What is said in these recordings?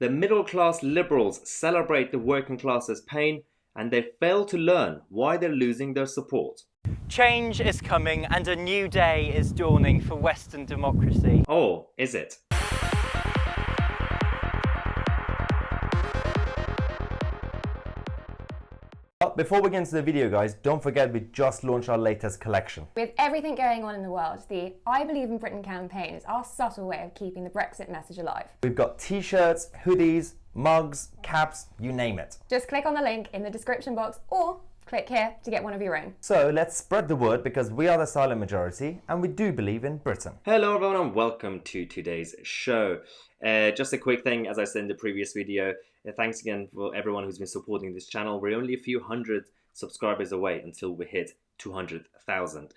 The middle-class liberals celebrate the working class's pain, and they fail to learn why they're losing their support. Change is coming and a new day is dawning for Western democracy. Oh, is it? But before we get into the video, guys, don't forget we just launched our latest collection. With everything going on in the world, the I Believe in Britain campaign is our subtle way of keeping the Brexit message alive. We've got t-shirts, hoodies, mugs, caps, you name it. Just click on the link in the description box or click here to get one of your own. So let's spread the word because we are the silent majority and we do believe in Britain. Hello everyone and welcome to today's show. Just a quick thing, as I said in the previous video, thanks again for everyone who's been supporting this channel. We're only a few hundred subscribers away until we hit 200,000.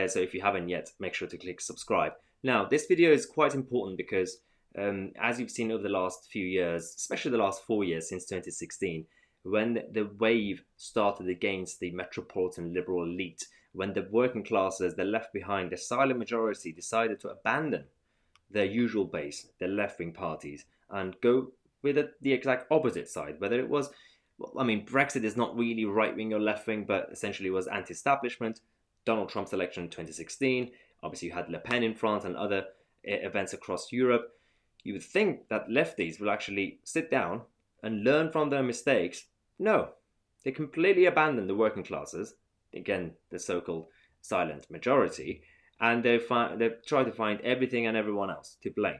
So if you haven't yet, make sure to click subscribe. Now, this video is quite important because as you've seen over the last few years, especially the last 4 years since 2016, when the wave started against the metropolitan liberal elite, when the working classes, the left behind, the silent majority decided to abandon their usual base, the left-wing parties, and go with the exact opposite side. Whether it was, I mean, Brexit is not really right-wing or left-wing, but essentially was anti-establishment. Donald Trump's election in 2016, obviously you had Le Pen in France and other events across Europe. You would think that lefties will actually sit down and learn from their mistakes. No, they completely abandoned the working classes, again, the so-called silent majority, and they've tried to find everything and everyone else to blame.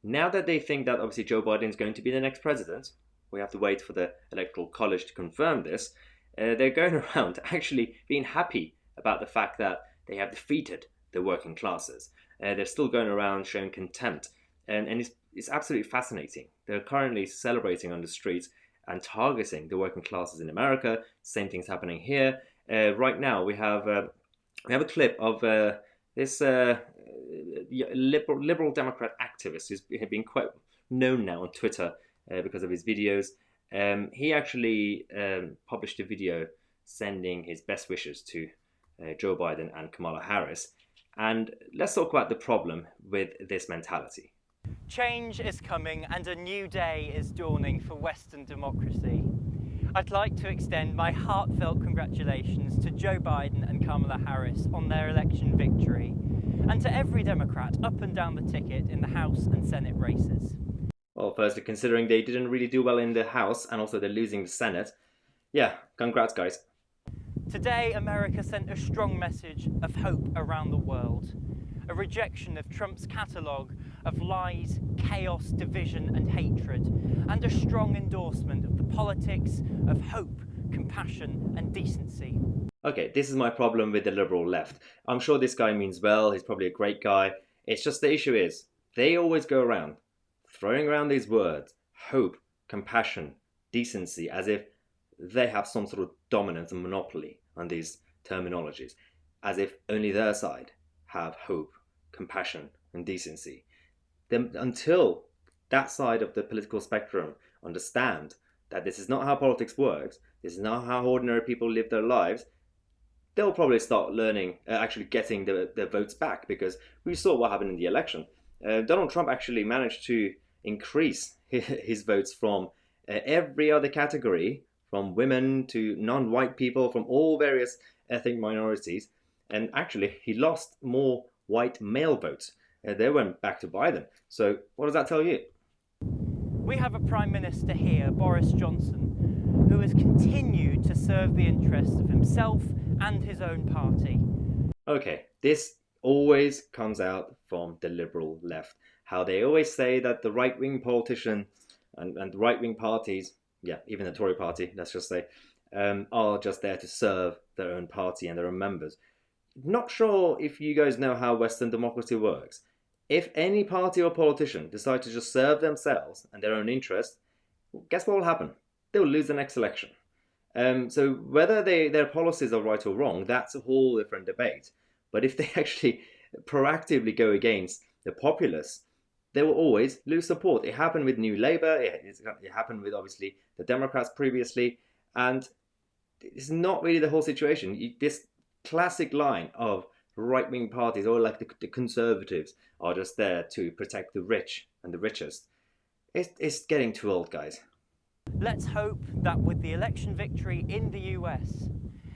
Now that they think that obviously Joe Biden is going to be the next president, we have to wait for the Electoral College to confirm this, they're going around actually being happy about the fact that they have defeated the working classes. They're still going around showing contempt, and it's absolutely fascinating. They're currently celebrating on the streets and targeting the working classes in America. Same thing's happening here. Right now we have a clip of this liberal Democrat activist who's been quite known now on Twitter because of his videos. He actually published a video sending his best wishes to Joe Biden and Kamala Harris. And let's talk about the problem with this mentality. Change is coming and a new day is dawning for Western democracy. I'd like to extend my heartfelt congratulations to Joe Biden and Kamala Harris on their election victory, and to every Democrat up and down the ticket in the House and Senate races. Well, firstly, considering they didn't really do well in the House and also they're losing the Senate, yeah, congrats guys. Today, America sent a strong message of hope around the world. A rejection of Trump's catalogue of lies, chaos, division and hatred, and a strong endorsement of the politics of hope, compassion and decency. Okay, this is my problem with the liberal left. I'm sure this guy means well, he's probably a great guy. It's just the issue is, they always go around throwing around these words, hope, compassion, decency, as if they have some sort of dominance and monopoly on these terminologies, as if only their side have hope, compassion and decency. Then until that side of the political spectrum understand that this is not how politics works, this is not how ordinary people live their lives, they'll probably start learning, actually getting their votes back, because we saw what happened in the election. Donald Trump actually managed to increase his votes from every other category, from women to non-white people, from all various ethnic minorities, and actually he lost more white male votes. They went back to Biden. So what does that tell you? We have a Prime Minister here, Boris Johnson, who has continued to serve the interests of himself and his own party. Okay, this always comes out from the liberal left. How they always say that the right-wing politician and the right-wing parties, yeah, even the Tory party, let's just say, are just there to serve their own party and their own members. Not sure if you guys know how Western democracy works. If any party or politician decide to just serve themselves and their own interests, guess what will happen? They'll lose the next election. So whether their policies are right or wrong, that's a whole different debate. But if they actually proactively go against the populace, they will always lose support. It happened with New Labour, it happened with obviously the Democrats previously, and it's not really the whole situation. This classic line of right-wing parties, or like the conservatives, are just there to protect the rich and the richest. it's getting too old, guys. Let's hope that with the election victory in the US,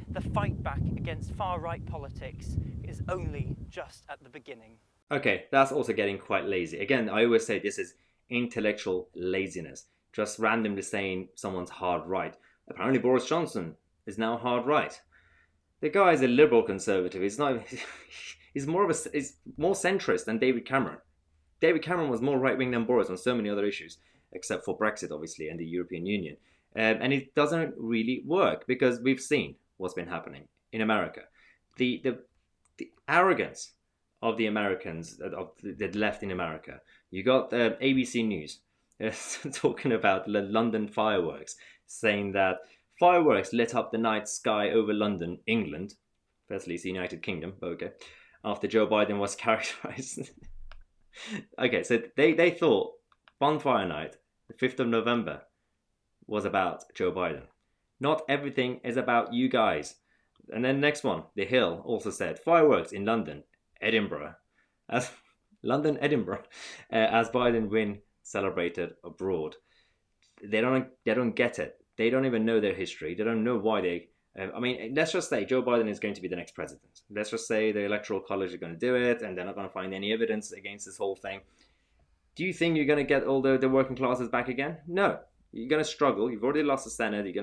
the fight back against far-right politics is only just at the beginning. Okay, that's also getting quite lazy. Again, I always say this is intellectual laziness. Just randomly saying someone's hard right. Apparently Boris Johnson is now hard right. The guy is a liberal conservative. He's not. He's more centrist than David Cameron. David Cameron was more right wing than Boris on so many other issues, except for Brexit, obviously, and the European Union. And it doesn't really work because we've seen what's been happening in America. The arrogance of the Americans that left in America. You got ABC News talking about London fireworks, saying that fireworks lit up the night sky over London, England. Firstly, it's the United Kingdom, but okay. After Joe Biden was characterized. Okay, so they thought Bonfire Night, the 5th of November, was about Joe Biden. Not everything is about you guys. And then next one, The Hill also said fireworks in London, Edinburgh, as Edinburgh, as Biden win celebrated abroad. They don't get it. They don't even know their history. They don't know why they. I mean, let's just say Joe Biden is going to be the next president. Let's just say the Electoral College are going to do it, and they're not going to find any evidence against this whole thing. Do you think you're going to get all the working classes back again? No. You're going to struggle. You've already lost the Senate.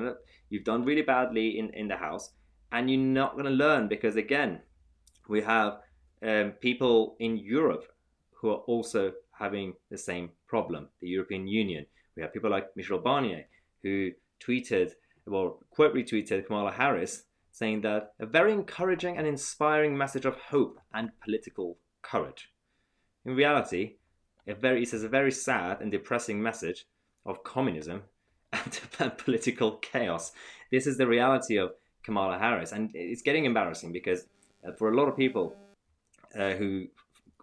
You've done really badly in the House, and you're not going to learn because, again, we have people in Europe who are also having the same problem. The European Union. We have people like Michel Barnier who quote retweeted Kamala Harris saying that a very encouraging and inspiring message of hope and political courage. In reality, it says a very sad and depressing message of communism and political chaos. This is the reality of Kamala Harris, and it's getting embarrassing because for a lot of people who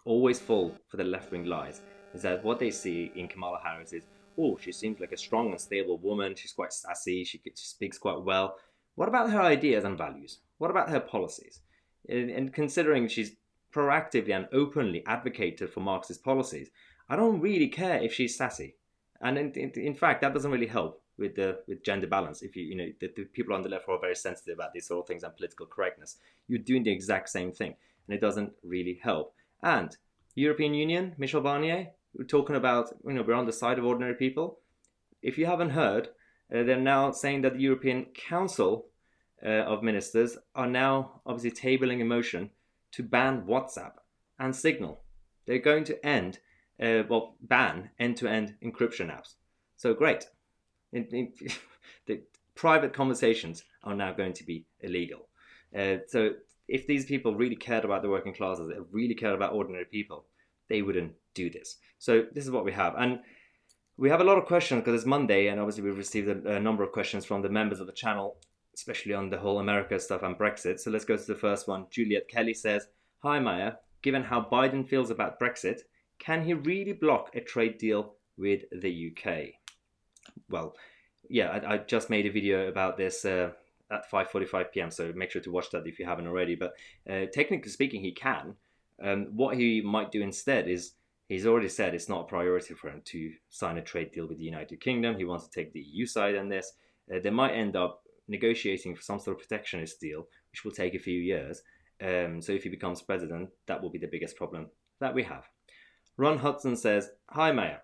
always fall for the left-wing lies, is that what they see in Kamala Harris is, oh, she seems like a strong and stable woman, she's quite sassy, she speaks quite well. What about her ideas and values? What about her policies? And considering she's proactively and openly advocated for Marxist policies, I don't really care if she's sassy. And in fact, that doesn't really help with gender balance. If the people on the left are very sensitive about these sort of things and political correctness, you're doing the exact same thing, and it doesn't really help. And European Union, Michel Barnier, we're talking about, we're on the side of ordinary people. If you haven't heard, they're now saying that the European Council of Ministers are now obviously tabling a motion to ban WhatsApp and Signal. They're going to ban end-to-end encryption apps. So great. The private conversations are now going to be illegal. So if these people really cared about the working classes, really cared about ordinary people, they wouldn't do this. So this is what we have. And we have a lot of questions because it's Monday, and obviously we've received a number of questions from the members of the channel, especially on the whole America stuff and Brexit. So let's go to the first one. Juliet Kelly says, "Hi Maya, given how Biden feels about Brexit, can he really block a trade deal with the UK?" Well, yeah, I just made a video about this at 5:45 p.m. So make sure to watch that if you haven't already. But technically speaking, he can. What he might do instead is, he's already said it's not a priority for him to sign a trade deal with the United Kingdom. He wants to take the EU side on this. They might end up negotiating for some sort of protectionist deal, which will take a few years. So if he becomes president, that will be the biggest problem that we have. Ron Hudson says, "Hi Maya,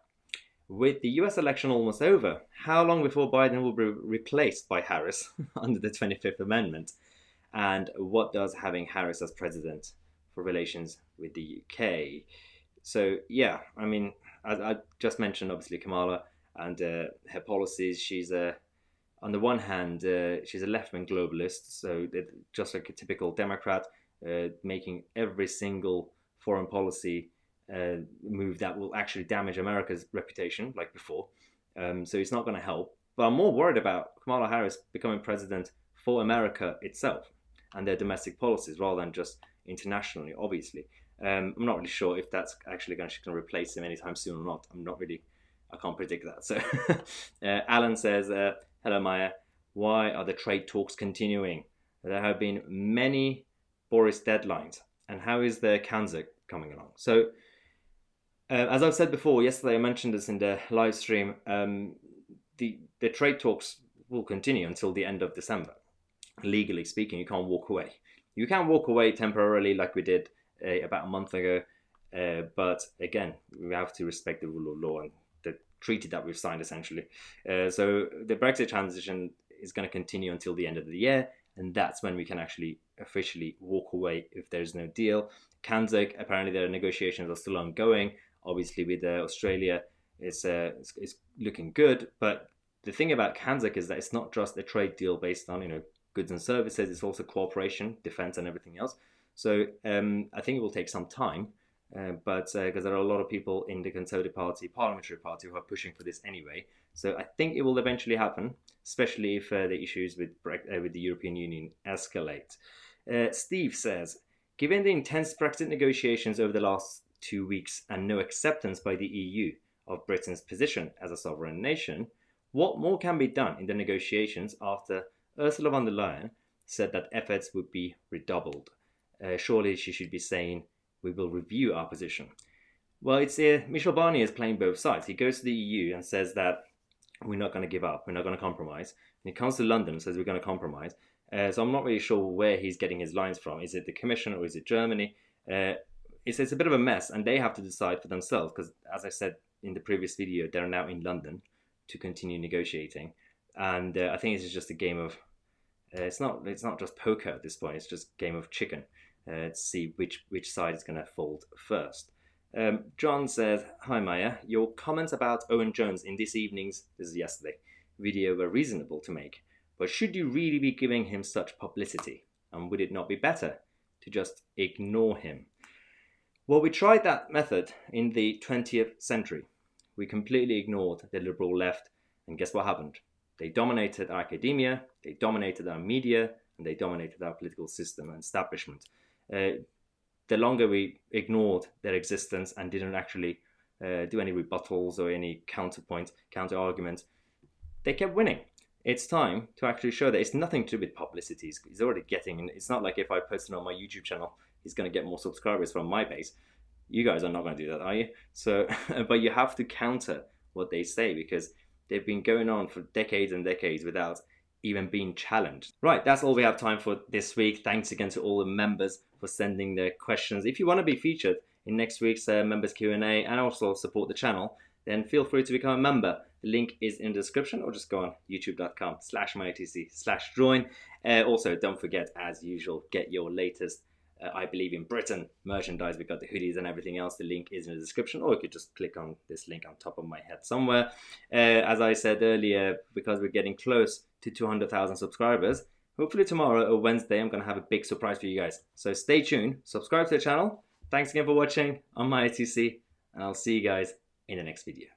with the US election almost over, how long before Biden will be replaced by Harris under the 25th Amendment? And what does having Harris as president for relations with the UK?" So yeah, I mean, I just mentioned obviously Kamala and her policies. She's on the one hand, she's a left-wing globalist, so just like a typical Democrat, making every single foreign policy move that will actually damage America's reputation, like before. So it's not going to help. But I'm more worried about Kamala Harris becoming president for America itself and their domestic policies rather than just internationally, obviously. I'm not really sure if that's actually going to replace him anytime soon or not. I can't predict that. So Alan says, "Hello Maya, why are the trade talks continuing? There have been many Boris deadlines, and how is the Kanzuk coming along?" So As I've said before, yesterday I mentioned this in the live stream, the trade talks will continue until the end of December. Legally speaking, you can't walk away. You can walk away temporarily like we did about a month ago, but again, we have to respect the rule of law and the treaty that we've signed, essentially. So the Brexit transition is going to continue until the end of the year, and that's when we can actually officially walk away if there's no deal. Kanzak, apparently their negotiations are still ongoing. Obviously, with Australia, it's looking good. But the thing about Kanzak is that it's not just a trade deal based on goods and services. It's also cooperation, defense, and everything else. So I think it will take some time. But because there are a lot of people in the Conservative Party, Parliamentary Party, who are pushing for this anyway. So I think it will eventually happen, especially if the issues with the European Union escalate. Steve says, given the intense Brexit negotiations over the last 2 weeks and no acceptance by the EU of Britain's position as a sovereign nation, what more can be done in the negotiations after Ursula von der Leyen said that efforts would be redoubled? Surely she should be saying, we will review our position. Well, it's Michel Barnier is playing both sides. He goes to the EU and says that we're not going to give up, we're not going to compromise. And he comes to London and says we're going to compromise. So I'm not really sure where he's getting his lines from. Is it the Commission or is it Germany? It's a bit of a mess, and they have to decide for themselves because, as I said in the previous video, they're now in London to continue negotiating. And I think it's just a game of, it's not just poker at this point, it's just a game of chicken to see which side is going to fold first. John says, hi Maya, your comments about Owen Jones in this is yesterday, video were reasonable to make. But should you really be giving him such publicity? And would it not be better to just ignore him? Well, we tried that method in the 20th century. We completely ignored the liberal left, and guess what happened? They dominated our academia, they dominated our media, and they dominated our political system and establishment. The longer we ignored their existence and didn't actually do any rebuttals or any counter arguments, they kept winning. It's time to actually show that it's nothing to do with publicity. He's already getting, it's not like if I post it on my YouTube channel, he's going to get more subscribers from my base. You guys are not going to do that, are you? So, but you have to counter what they say because they've been going on for decades and decades without even being challenged. Right, that's all we have time for this week. Thanks again to all the members for sending their questions. If you want to be featured in next week's members Q&A and also support the channel, then feel free to become a member. The link is in the description, or just go on youtube.com/myotc/join. Also, don't forget, as usual, get your latest I Believe in Britain merchandise. We've got the hoodies and everything else. The link is in the description, or you could just click on this link on top of my head somewhere. As I said earlier, because we're getting close to 200,000 subscribers, hopefully tomorrow or Wednesday, I'm going to have a big surprise for you guys. So stay tuned, subscribe to the channel. Thanks again for watching on myotc, and I'll see you guys in the next video.